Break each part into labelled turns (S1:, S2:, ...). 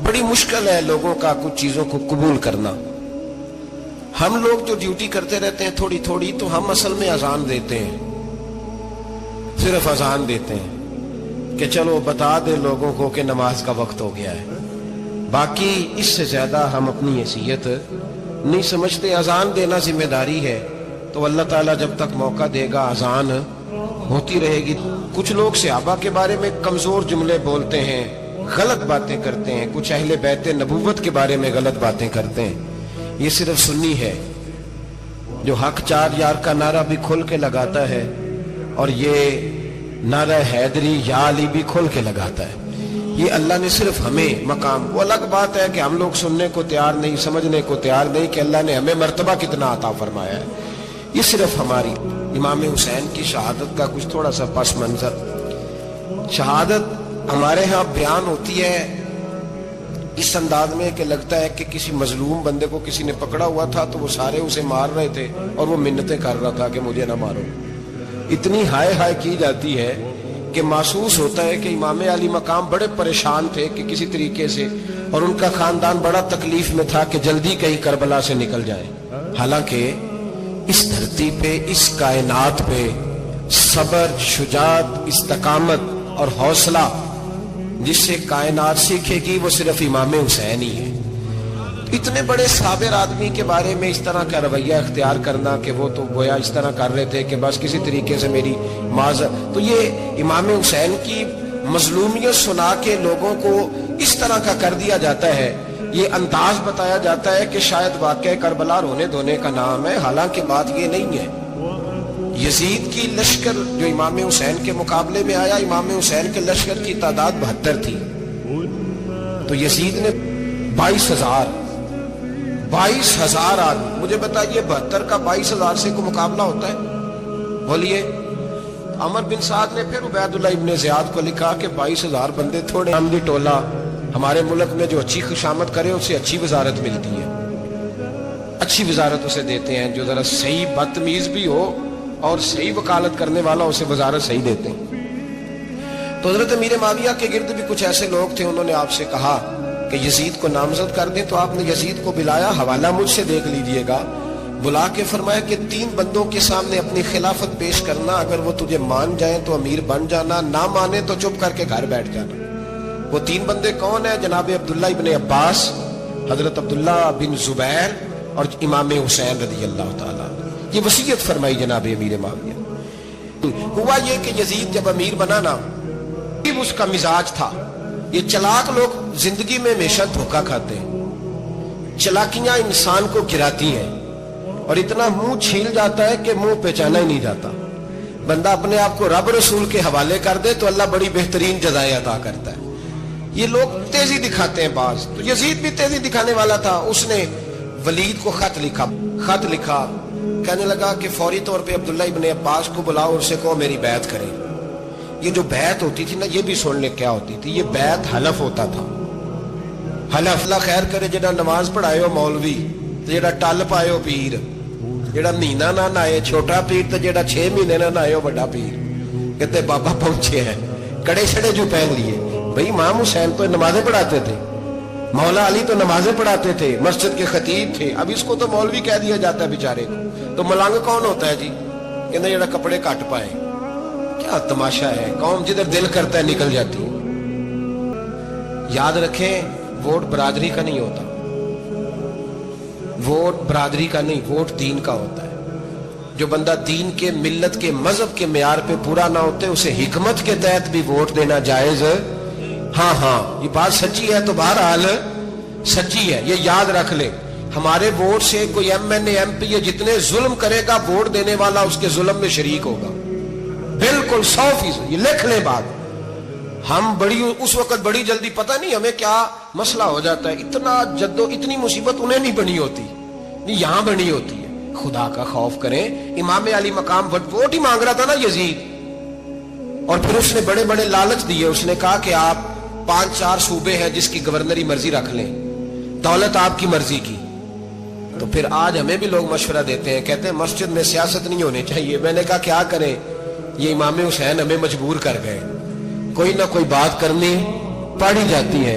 S1: بڑی مشکل ہے لوگوں کا کچھ چیزوں کو قبول کرنا. ہم لوگ جو ڈیوٹی کرتے رہتے ہیں تھوڑی تھوڑی، تو ہم اصل میں اذان دیتے ہیں، صرف اذان دیتے ہیں کہ چلو بتا دے لوگوں کو کہ نماز کا وقت ہو گیا ہے. باقی اس سے زیادہ ہم اپنی حیثیت نہیں سمجھتے. اذان دینا ذمہ داری ہے، تو اللہ تعالیٰ جب تک موقع دے گا اذان ہوتی رہے گی. کچھ لوگ صحابہ کے بارے میں کمزور جملے بولتے ہیں، غلط باتیں کرتے ہیں، کچھ اہل بیت نبوت کے بارے میں غلط باتیں کرتے ہیں. یہ صرف سنی ہے جو حق چار یار کا نعرہ بھی کھل کے لگاتا ہے، اور یہ نعرہ حیدری یا علی بھی کھل کے لگاتا ہے. یہ اللہ نے صرف ہمیں مقام، وہ الگ بات ہے کہ ہم لوگ سننے کو تیار نہیں، سمجھنے کو تیار نہیں کہ اللہ نے ہمیں مرتبہ کتنا عطا فرمایا ہے. یہ صرف ہماری امام حسین کی شہادت کا کچھ تھوڑا سا پس منظر. شہادت ہمارے ہاں بیان ہوتی ہے اس انداز میں کہ لگتا ہے کہ کسی مظلوم بندے کو کسی نے پکڑا ہوا تھا تو وہ سارے اسے مار رہے تھے اور وہ منتیں کر رہا تھا کہ مجھے نہ مارو. اتنی ہائے ہائے کی جاتی ہے کہ محسوس ہوتا ہے کہ امام علی مقام بڑے پریشان تھے کہ کسی طریقے سے، اور ان کا خاندان بڑا تکلیف میں تھا کہ جلدی کہیں کربلا سے نکل جائیں. حالانکہ اس دھرتی پہ، اس کائنات پہ صبر، شجاعت، استقامت اور حوصلہ جس سے کائنات سیکھے گی وہ صرف امام حسین ہی ہے. اتنے بڑے صابر آدمی کے بارے میں اس طرح کا رویہ اختیار کرنا کہ وہ تو گویا اس طرح کر رہے تھے کہ بس کسی طریقے سے میری معذرت. تو یہ امام حسین کی مظلومیت سنا کے لوگوں کو اس طرح کا کر دیا جاتا ہے، یہ انداز بتایا جاتا ہے کہ شاید واقعہ کربلا رونے دھونے کا نام ہے. حالانکہ بات یہ نہیں ہے. یزید کی لشکر جو امام حسین کے مقابلے میں آیا، امام حسین کے لشکر کی تعداد 72 تھی، تو یزید نے 22,000 آدمی. مجھے بتائیے 72 کا 22,000 سے کوئی مقابلہ ہوتا ہے؟ بولیے. عمر بن سعد نے پھر عبید اللہ ابن زیاد کو لکھا کہ 22,000 بندے تھوڑے. عمدی ٹولہ ہمارے ملک میں جو اچھی خوشامد کرے اسے اچھی وزارت ملتی ہے، اچھی وزارت اسے دیتے ہیں. جو ذرا صحیح بدتمیز بھی ہو اور صحیح وکالت کرنے والا اسے وزارت صحیح دیتے ہیں. تو حضرت امیر معاویہ کے گرد بھی کچھ ایسے لوگ تھے، انہوں نے آپ سے کہا کہ یزید کو نامزد کر دیں. تو آپ نے یزید کو بلایا، حوالہ مجھ سے دیکھ لیجئے گا. بلا کے فرمایا کہ 3 بندوں کے سامنے اپنی خلافت پیش کرنا، اگر وہ تجھے مان جائیں تو امیر بن جانا، نہ مانے تو چپ کر کے گھر بیٹھ جانا. وہ 3 بندے کون ہیں؟ جناب عبداللہ ابن عباس، حضرت عبداللہ بن زبیر اور امام حسین رضی اللہ تعالیٰ. یہ وصیت فرمائی جناب امیر معاویہ. ہوا یہ کہ یزید جب امیر بنا نا، اس کا مزاج تھا. یہ چلاک لوگ زندگی میں ہمیشہ دھوکہ کھاتے ہیں، چلاکیاں انسان کو گراتی ہیں اور اتنا منہ چھیل جاتا ہے کہ منہ پہچانا ہی نہیں جاتا. بندہ اپنے آپ کو رب رسول کے حوالے کر دے تو اللہ بڑی بہترین جزائیں عطا کرتا ہے. یہ لوگ تیزی دکھاتے ہیں بعض. تو یزید بھی تیزی دکھانے والا تھا. اس نے ولید کو خط لکھا، کہنے لگا کہ فوری طور پہ عبداللہ ابن عباس کو بلاؤ اور اسے کہو میری بیعت کرے. یہ جو بیعت ہوتی تھی نا، یہ بھی سن لے کیا ہوتی تھی. یہ بیعت حلف ہوتا تھا. حلف. اللہ خیر کرے جڑا نماز پڑھائے ہو مولوی، جڑا ٹل پائے ہو پیر، جڑا مہینہ نہ نہائے چھوٹا پیر، تو جڑا 6 مہینے نہ نہائے ہو بڑا پیر. کہتے بابا پہنچے ہیں، کڑے چھڑے جو پہن لیے. بھئی امام حسین تو نمازیں پڑھاتے تھے، مولا علی تو نمازیں پڑھاتے تھے، مسجد کے خطیب تھے. اب اس کو تو مولوی کہہ دیا جاتا ہے بیچارے کو. تو ملنگ کون ہوتا ہے جی؟ کہنا جڑا کپڑے کٹ پائے. کیا تماشا ہے، قوم جدھر دل کرتا ہے نکل جاتی ہے. یاد رکھیں، ووٹ برادری کا نہیں ہوتا، ووٹ برادری کا نہیں، ووٹ دین کا ہوتا ہے. جو بندہ دین کے، ملت کے، مذہب کے معیار پہ پورا نہ ہوتے اسے حکمت کے تحت بھی ووٹ دینا جائز. ہاں یہ بات سچی ہے تو بہرحال سچی ہے، یہ یاد رکھ لے. ہمارے ووٹ سے کوئی ایم این اے، ایم پی اے جتنے ظلم کرے گا، ووٹ دینے والا اس کے ظلم میں شریک ہوگا. بالکل 100%. یہ لکھ لیں بات. ہم اس وقت بڑی جلدی، پتہ نہیں ہمیں کیا مسئلہ ہو جاتا ہے. اتنا اتنی مصیبت انہیں نہیں بنی ہوتی، نہیں یہاں بنی ہوتی ہے. خدا کا خوف کریں. امام علی مقام ووٹ ہی مانگ رہا تھا نا یزید، اور پھر اس نے بڑے بڑے لالچ دیے. اس نے کہا کہ آپ 5-4 صوبے ہیں جس کی گورنری مرضی رکھ لیں، دولت آپ کی مرضی کی. تو پھر آج ہمیں بھی لوگ مشورہ دیتے ہیں، کہتے ہیں مسجد میں سیاست نہیں ہونی چاہیے. میں نے کہا کیا کریں، یہ امام حسین ہمیں مجبور کر گئے. کوئی نہ کوئی بات کرنی پڑ ہی جاتی ہے.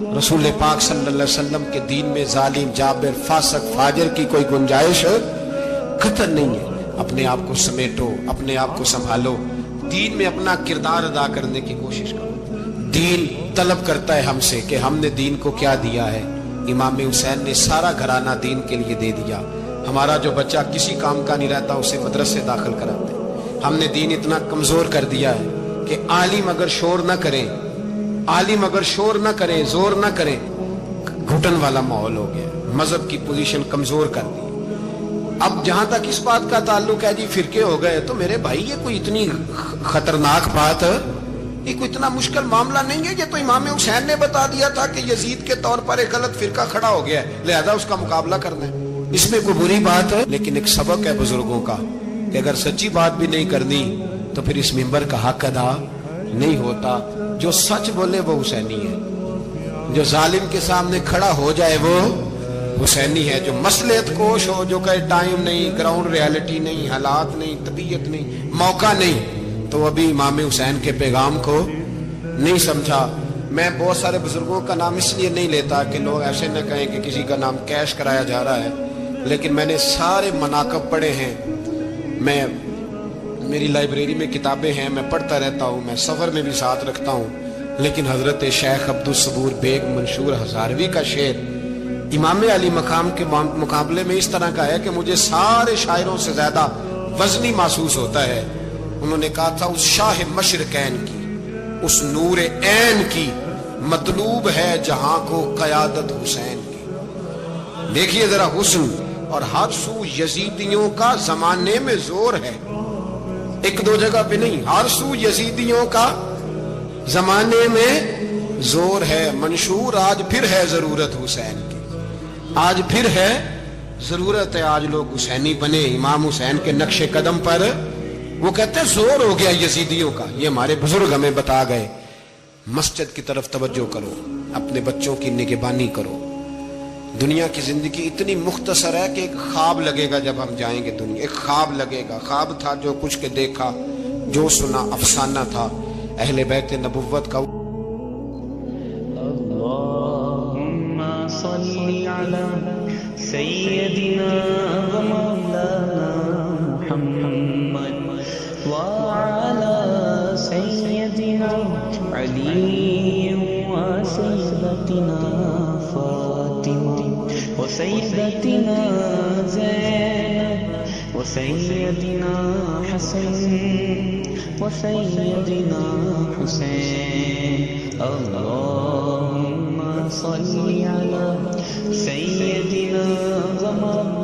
S1: رسول پاک صلی اللہ علیہ وسلم کے دین میں ظالم، جابر، فاسق، فاجر کی کوئی گنجائش قطعاً نہیں ہے۔ اپنے آپ کو سمیٹو، اپنے آپ کو سنبھالو، دین میں اپنا کردار ادا کرنے کی کوشش کرو۔ دین طلب کرتا ہے ہم سے کہ ہم نے دین کو کیا دیا ہے۔ امام حسین نے سارا گھرانہ دین کے لیے دے دیا۔ ہمارا جو بچہ کسی کام کا نہیں رہتا اسے مدرسے داخل کراتے۔ ہم نے دین اتنا کمزور کر دیا ہے کہ عالم اگر شور نہ کریں، عالم اگر شور نہ کریں، زور نہ کریں، گھٹن والا ماحول ہو گیا۔ مذہب کی پوزیشن کمزور کر دی۔ اب جہاں تک اس بات کا تعلق ہے جی فرقے ہو گئے، تو میرے بھائی یہ کوئی اتنی خطرناک بات ہے، یہ کوئی اتنا مشکل معاملہ نہیں ہے۔ یہ تو امام حسین نے بتا دیا تھا کہ یزید کے طور پر ایک غلط فرقہ کھڑا ہو گیا ہے، لہذا اس کا مقابلہ کرنا ہے۔ اس میں کوئی بری بات ہے، لیکن ایک سبق ہے بزرگوں کا کہ اگر سچی بات بھی نہیں کرنی تو پھر اس منبر کا حق ادا نہیں ہوتا۔ جو سچ بولے وہ حسینی ہے، جو ظالم کے سامنے کھڑا ہو جائے وہ حسینی ہے۔ جو مصلحت کوش ہو، جو کہے ٹائم نہیں، گراؤنڈ ریالٹی نہیں، حالات نہیں، طبیعت نہیں، موقع نہیں، تو ابھی امام حسین کے پیغام کو نہیں سمجھا۔ میں بہت سارے بزرگوں کا نام اس لیے نہیں لیتا کہ لوگ ایسے نہ کہیں کہ کسی کا نام کیش کرایا جا رہا ہے، لیکن میں نے سارے مناقب پڑھے ہیں۔ میری لائبریری میں کتابیں ہیں، میں پڑھتا رہتا ہوں، میں سفر میں بھی ساتھ رکھتا ہوں، لیکن حضرت شیخ عبدالصبور بیگ منشور ہزاروی کا شعر امام علی مقام کے مقابلے میں اس طرح کا ہے کہ مجھے سارے شاعروں سے زیادہ وزنی محسوس ہوتا ہے۔ انہوں نے کہا تھا اس شاہ مشرقین کی، اس نور عین کی مطلوب ہے جہاں کو قیادت حسین کی۔ دیکھیے ذرا حسن، اور ہر سو یزیدیوں کا زمانے میں زور ہے، ایک دو جگہ پہ نہیں، ہر سو یزیدیوں کا زمانے میں زور ہے۔ منشور آج پھر ہے ضرورت حسین کی، آج پھر ہے ضرورت ہے، آج لوگ حسینی بنے، امام حسین کے نقش قدم پر۔ وہ کہتے ہیں زور ہو گیا یزیدیوں کا، یہ ہمارے بزرگ ہمیں بتا گئے۔ مسجد کی طرف توجہ کرو، اپنے بچوں کی نگہبانی کرو۔ دنیا کی زندگی اتنی مختصر ہے کہ ایک خواب لگے گا جب ہم جائیں گے دنیا، ایک خواب لگے گا۔ خواب تھا جو کچھ کے دیکھا، جو سنا افسانہ تھا اہل بیت نبوت کا۔
S2: اللہم صلی علی سیدنا و مولانا محمد وعلی سیدنا علی و سیدتنا فاطمہ و سیدتنا زینب و سیدنا حسن و سیدنا حسین۔ اللہم صلی علی سیدنا و مولانا